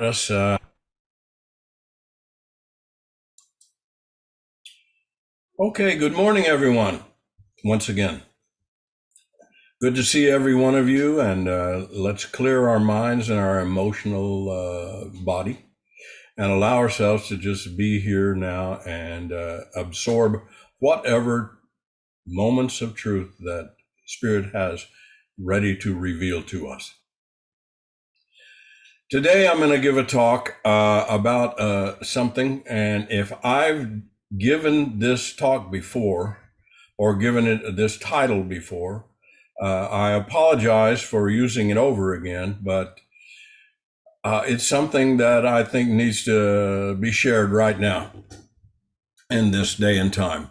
Us. Okay, good morning, everyone. Once again, good to see every one of you, and let's clear our minds and our emotional body and allow ourselves to just be here now and absorb whatever moments of truth that Spirit has ready to reveal to us. Today, I'm going to give a talk about something, and if I've given this talk before or given it this title before, I apologize for using it over again, but it's something that I think needs to be shared right now in this day and time.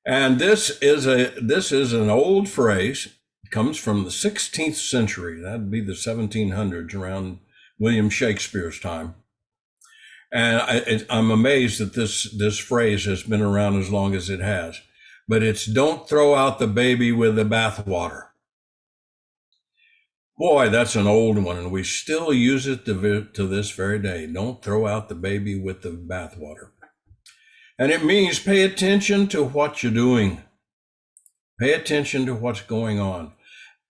And this is an old phrase. It comes from the 16th century. That'd be the 1700s, around William Shakespeare's time. And I'm amazed that this phrase has been around as long as it has. But it's "don't throw out the baby with the bathwater." Boy, that's an old one, and we still use it to this very day. Don't throw out the baby with the bathwater. And it means pay attention to what you're doing. Pay attention to what's going on.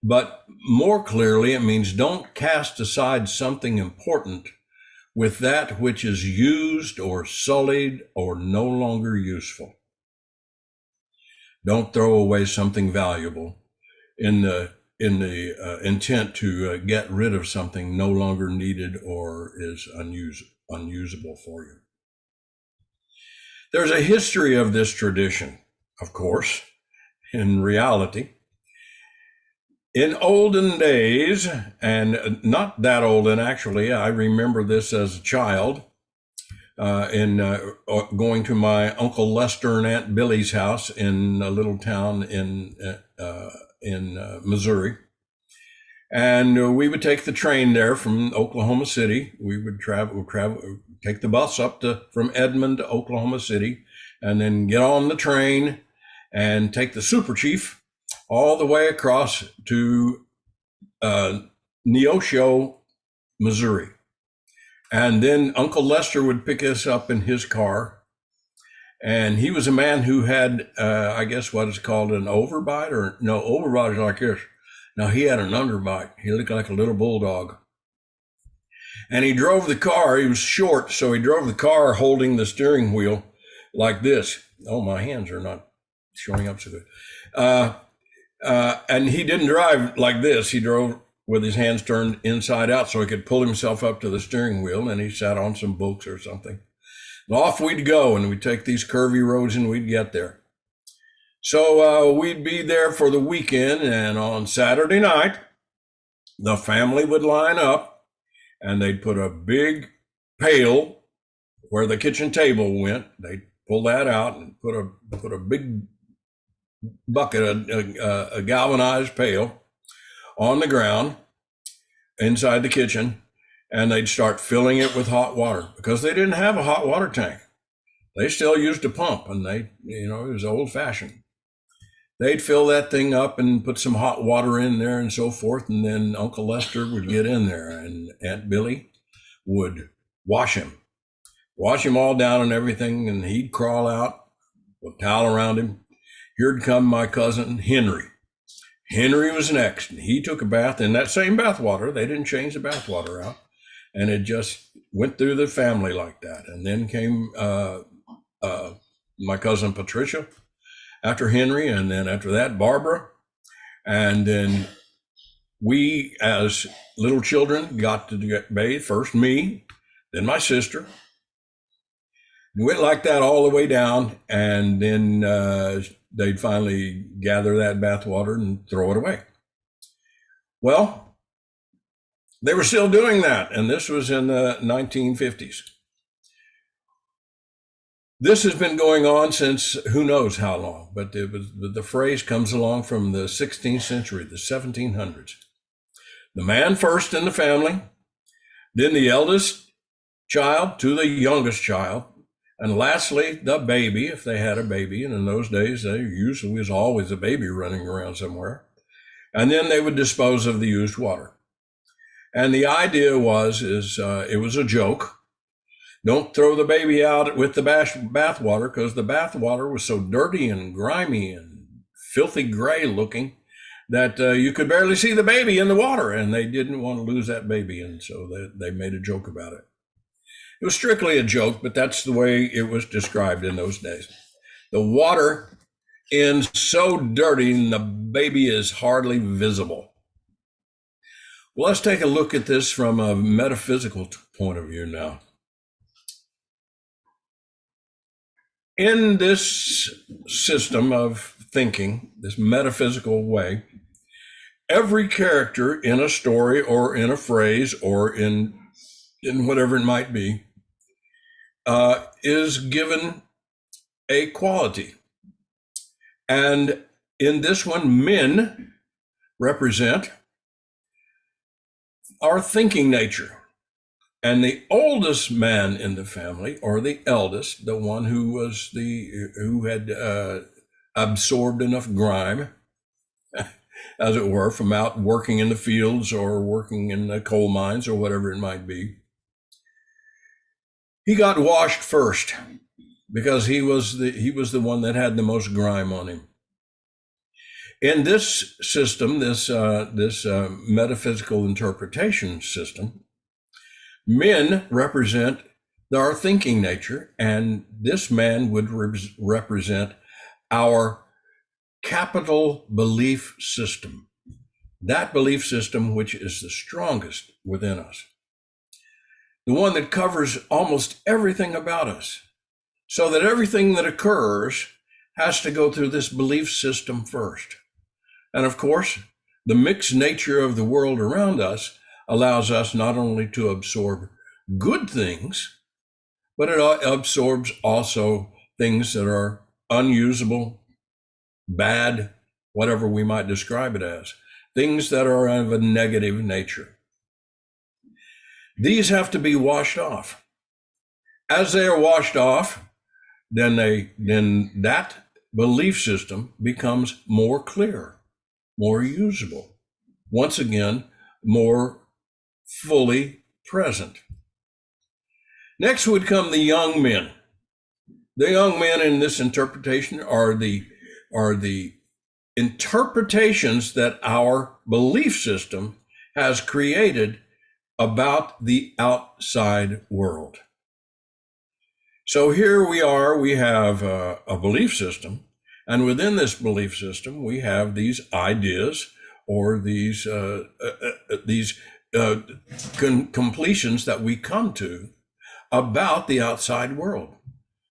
But more clearly, it means don't cast aside something important with that which is used or sullied or no longer useful. Don't throw away something valuable in the intent to get rid of something no longer needed or is unusable for you. There's a history of this tradition, of course, in reality. In olden days, and not that olden actually, I remember this as a child, in going to my Uncle Lester and Aunt Billy's house in a little town in Missouri. And we would take the train there from Oklahoma City. We would take the bus from Edmond to Oklahoma City, and then get on the train and take the Super Chief all the way across to Neosho, Missouri. And then Uncle Lester would pick us up in his car. And he was a man who had, I guess what is called an overbite, or no, overbite is like this. Now, he had an underbite. He looked like a little bulldog. And he drove the car. He was short, so he drove the car holding the steering wheel like this. Oh, my hands are not showing up so good. And he didn't drive like this. He drove with his hands turned inside out so he could pull himself up to the steering wheel, and he sat on some books or something. And off we'd go, and we'd take these curvy roads, and we'd get there. So we'd be there for the weekend, and on Saturday night, the family would line up, and they'd put a big pail where the kitchen table went. They'd pull that out and put a big bucket, a galvanized pail, on the ground inside the kitchen, and they'd start filling it with hot water because they didn't have a hot water tank. They still used a pump, and it was old fashioned. They'd fill that thing up and put some hot water in there and so forth, and then Uncle Lester would get in there, and Aunt Billy would wash him all down and everything, and he'd crawl out with a towel around him. Here'd come my cousin Henry. Henry was next, and he took a bath in that same bath water. They didn't change the bath water out, and it just went through the family like that. And then came my cousin Patricia after Henry, and then after that, Barbara. And then we, as little children, got to get bathed. First me, then my sister. We went like that all the way down, and then they'd finally gather that bath water and throw it away. Well, they were still doing that, and this was in the 1950s. This has been going on since who knows how long, but the phrase comes along from the 16th century, the 1700s. The man first in the family, then the eldest child to the youngest child, and lastly, the baby, if they had a baby. And in those days, there usually was always a baby running around somewhere. And then they would dispose of the used water. And the idea is it was a joke. Don't throw the baby out with the bathwater, because the bathwater was so dirty and grimy and filthy gray looking that you could barely see the baby in the water, and they didn't want to lose that baby, and so they made a joke about it. It was strictly a joke, but that's the way it was described in those days. The water is so dirty, and the baby is hardly visible. Well, let's take a look at this from a metaphysical point of view now. In this system of thinking, this metaphysical way, every character in a story or in a phrase or in whatever it might be is given a quality. And in this one, men represent our thinking nature. And the oldest man in the family, or the eldest, the one who had absorbed enough grime, as it were, from out working in the fields or working in the coal mines or whatever it might be, he got washed first because he was the one that had the most grime on him. In this system, this metaphysical interpretation system, men represent our thinking nature, and this man would represent our capital belief system, that belief system which is the strongest within us, the one that covers almost everything about us, so that everything that occurs has to go through this belief system first. And of course, the mixed nature of the world around us allows us not only to absorb good things, but it absorbs also things that are unusable, bad, whatever we might describe it as, things that are of a negative nature. These have to be washed off. As they are washed off, then that belief system becomes more clear, more usable, once again, more fully present. Next would come the young men. The young men in this interpretation are the interpretations that our belief system has created about the outside world. So here we are, we have a belief system, and within this belief system, we have these ideas or these completions that we come to about the outside world.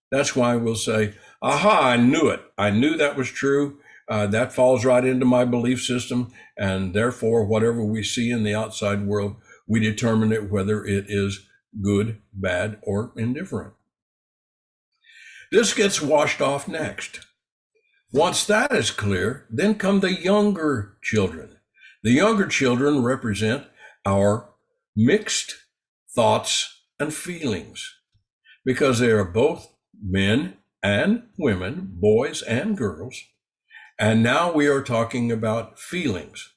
That's why we'll say, aha, I knew it. I knew that was true. That falls right into my belief system. And therefore, whatever we see in the outside world, we determine it whether it is good, bad, or indifferent. This gets washed off next. Once that is clear, then come the younger children. The younger children represent our mixed thoughts and feelings, because they are both men and women, boys and girls. And now we are talking about feelings,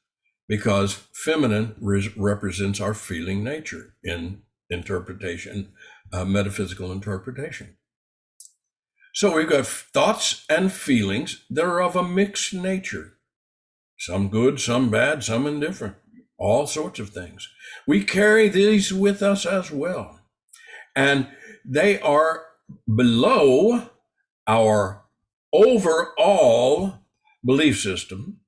because feminine represents our feeling nature in interpretation, metaphysical interpretation. So we've got thoughts and feelings that are of a mixed nature. Some good, some bad, some indifferent, all sorts of things. We carry these with us as well. And they are below our overall belief system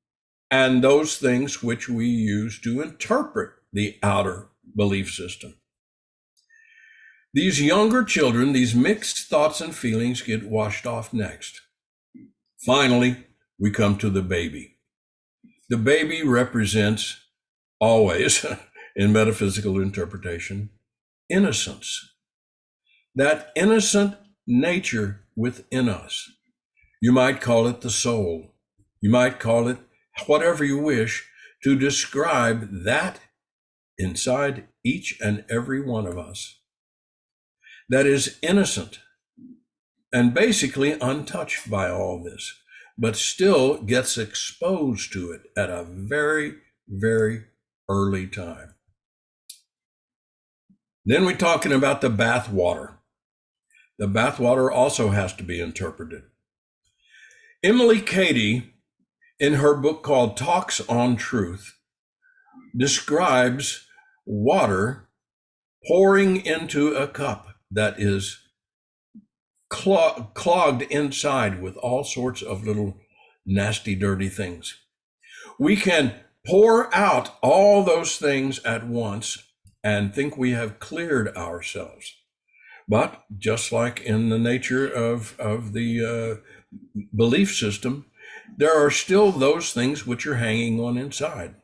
and those things which we use to interpret the outer belief system. These younger children, these mixed thoughts and feelings get washed off next. Finally, we come to the baby. The baby represents always, in metaphysical interpretation, innocence. That innocent nature within us. You might call it the soul. You might call it whatever you wish to describe that inside each and every one of us that is innocent and basically untouched by all this, but still gets exposed to it at a very, very early time. Then we're talking about the bath water. The bath water also has to be interpreted. Emily Cady, in her book called Talks on Truth, describes water pouring into a cup that is clogged inside with all sorts of little nasty, dirty things. We can pour out all those things at once and think we have cleared ourselves. But just like in the nature of the belief system, there are still those things which are hanging on inside.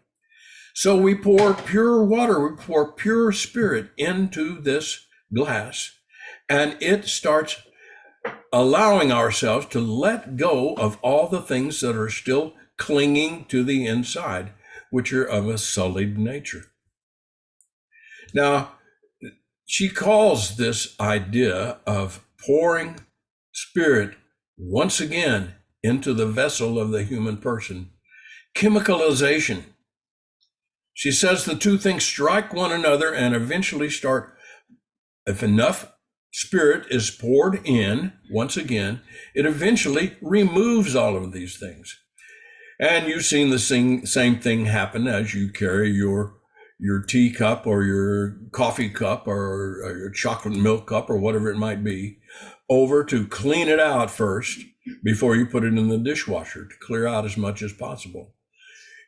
So we pour pure water, we pour pure spirit into this glass, and it starts allowing ourselves to let go of all the things that are still clinging to the inside, which are of a sullied nature. Now, she calls this idea of pouring spirit once again into the vessel of the human person chemicalization. She says the two things strike one another and eventually start, if enough spirit is poured in once again, it eventually removes all of these things. And you've seen the same thing happen as you carry your teacup or your coffee cup or your chocolate milk cup or whatever it might be over to clean it out first before you put it in the dishwasher to clear out as much as possible.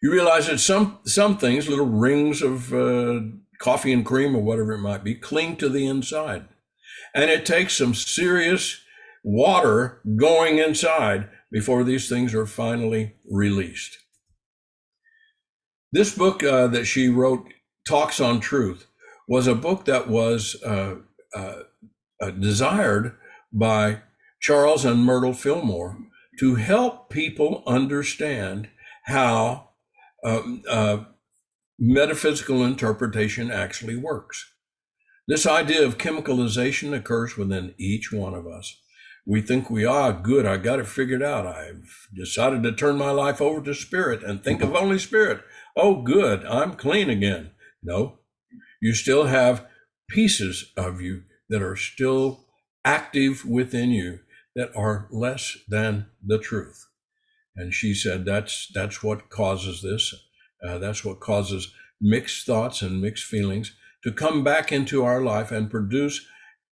You realize that some things, little rings of coffee and cream or whatever it might be, cling to the inside. And it takes some serious water going inside before these things are finally released. This book that she wrote, Talks on Truth, was a book that was desired by Charles and Myrtle Fillmore to help people understand how metaphysical interpretation actually works. This idea of chemicalization occurs within each one of us. We think we are good. I got it figured out. I've decided to turn my life over to spirit and think of only spirit. Oh, good. I'm clean again. No, you still have pieces of you that are still active within you that are less than the truth. And she said that's what causes this. That's what causes mixed thoughts and mixed feelings to come back into our life and produce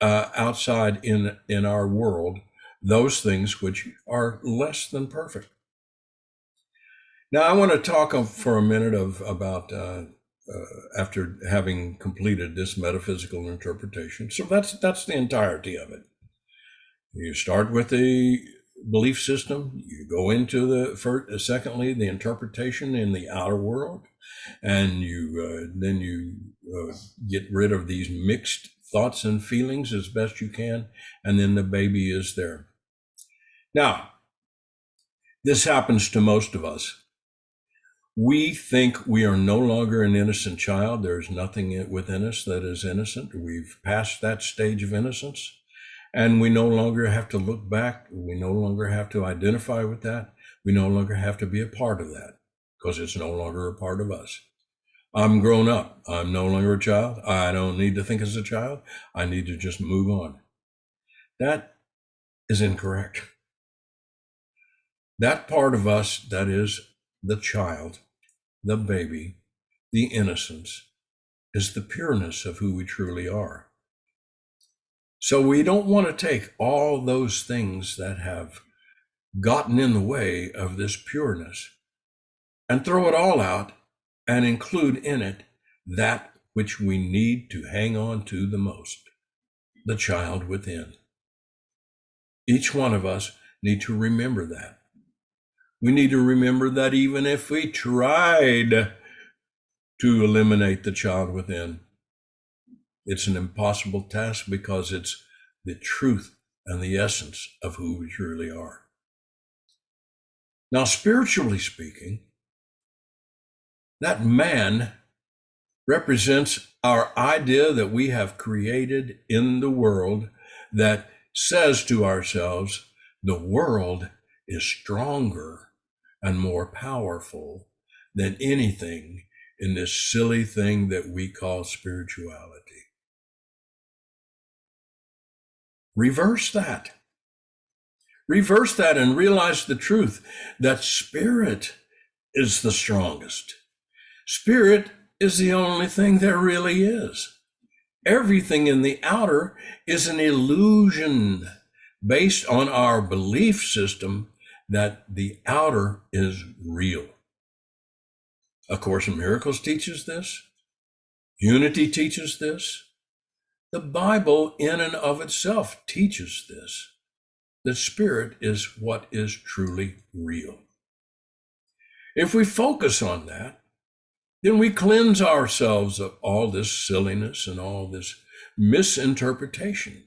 outside in our world those things which are less than perfect. Now, I want to talk for a minute about after having completed this metaphysical interpretation. So that's the entirety of it. You start with the belief system. You go into secondly, the interpretation in the outer world, and then you get rid of these mixed thoughts and feelings as best you can, and then the baby is there. Now, this happens to most of us. We think we are no longer an innocent child. There's nothing within us that is innocent. We've passed that stage of innocence. And we no longer have to look back. We no longer have to identify with that. We no longer have to be a part of that because it's no longer a part of us. I'm grown up. I'm no longer a child. I don't need to think as a child. I need to just move on. That is incorrect. That part of us that is the child, the baby, the innocence, is the pureness of who we truly are. So we don't want to take all those things that have gotten in the way of this pureness and throw it all out and include in it that which we need to hang on to the most, the child within. Each one of us need to remember that. We need to remember that even if we tried to eliminate the child within, it's an impossible task because it's the truth and the essence of who we truly are. Now, spiritually speaking, that man represents our idea that we have created in the world that says to ourselves, the world is stronger and more powerful than anything in this silly thing that we call spirituality. Reverse that. Reverse that and realize the truth that spirit is the strongest. Spirit is the only thing there really is. Everything in the outer is an illusion based on our belief system that the outer is real. A Course in Miracles teaches this. Unity teaches this. The Bible in and of itself teaches this. The spirit is what is truly real. If we focus on that, then we cleanse ourselves of all this silliness and all this misinterpretation.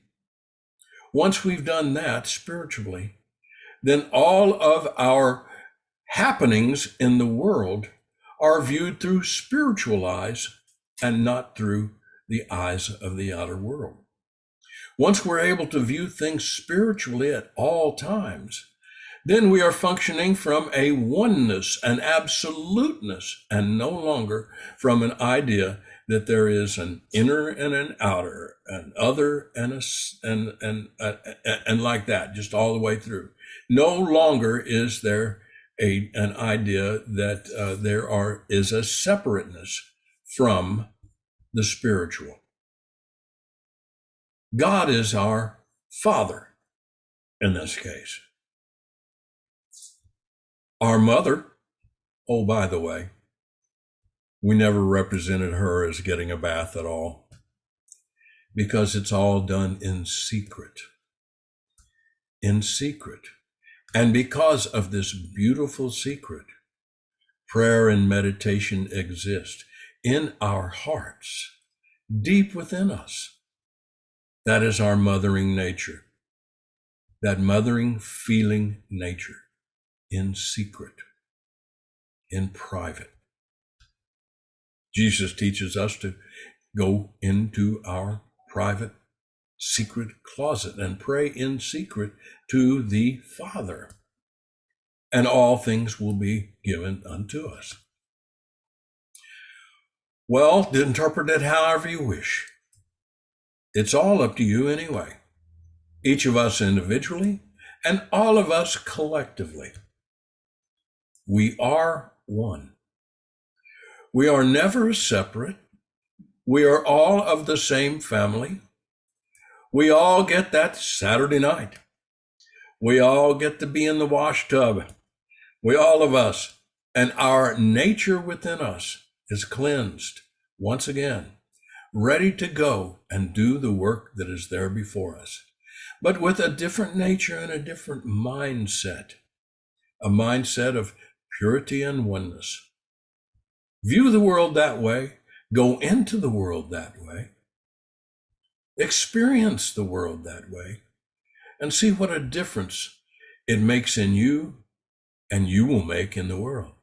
Once we've done that spiritually, then all of our happenings in the world are viewed through spiritual eyes and not through the eyes of the outer world. Once we're able to view things spiritually at all times, then we are functioning from a oneness, an absoluteness, and no longer from an idea that there is an inner and an outer, an other and and like that, just all the way through. No longer is there an idea that there is a separateness from the spiritual. God is our Father in this case. Our mother, oh, by the way, we never represented her as getting a bath at all because it's all done in secret. In secret. And because of this beautiful secret, prayer and meditation exist in our hearts, deep within us. That is our mothering nature, that mothering feeling nature, in secret, in private. Jesus teaches us to go into our private, secret closet and pray in secret to the Father, and all things will be given unto us. Well, interpret it however you wish. It's all up to you anyway. Each of us individually and all of us collectively. We are one. We are never separate. We are all of the same family. We all get that Saturday night. We all get to be in the wash tub. We all of us. And our nature within us is cleansed once again, ready to go and do the work that is there before us, but with a different nature and a different mindset, a mindset of purity and oneness. View the world that way, go into the world that way, experience the world that way, and see what a difference it makes in you and you will make in the world.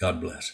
God bless.